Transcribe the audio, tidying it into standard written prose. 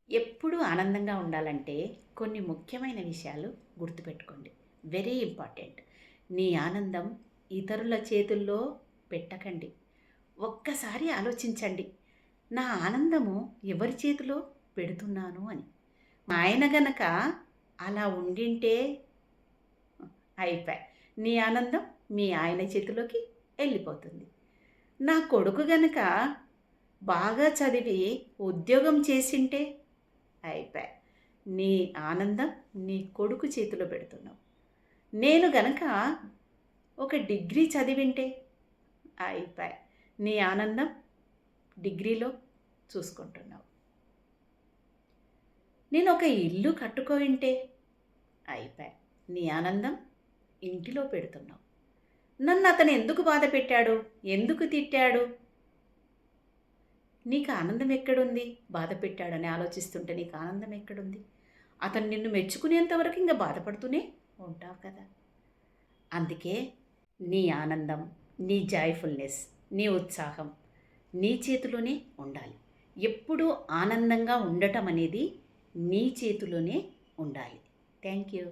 ఎప్పుడూ ఆనందంగా ఉండాలంటే కొన్ని ముఖ్యమైన విషయాలు గుర్తుపెట్టుకోండి. Very important. నీ ఆనందం ఇతరుల చేతుల్లో పెట్టకండి. ఒక్కసారి ఆలోచించండి. నా ఆనందము ఎవరి చేతిలో పెడుతున్నాను అని. మా ఆయన గనక అలా ఉండింటే అయిపాయ్. నీ ఆనందం మీ ఆయన చేతిలోకి ఎళ్ళిపోతుంది. నా కొడుకు గనక బాగా చదివి ఉద్యోగం చేసుంటే అయిపాయ్. నీ ఆనందం నీ కొడుకు చేతిలో పెడుతున్నావు. నేను గనక ఒక డిగ్రీ చదివింటే అయిపాయ్. నీ ఆనందం డిగ్రీలో చూసుకుంటున్నావు. నేను ఒక ఇల్లు కట్టుకోయుంటే అయిపాయ్. నీ ఆనందం ఇంటిలో పెడుతున్నావు. నన్ను అతను ఎందుకు బాధ పెట్టాడు? ఎందుకు తిట్టాడు? నీకు ఆనందం ఎక్కడుంది? బాధ పెట్టాడని ఆలోచిస్తుంటే నీకు ఆనందం ఎక్కడుంది? అతను నిన్ను మెచ్చుకునేంత వరకు ఇంక బాధపడుతూనే ఉంటావు కదా! అందుకే నీ ఆనందం, నీ జాయ్‌ఫుల్‌నెస్, నీ ఉత్సాహం నీ చేతిలోనే ఉండాలి. ఎప్పుడూ ఆనందంగా ఉండటం అనేది నీ చేతిలోనే ఉండాలి. Thank you.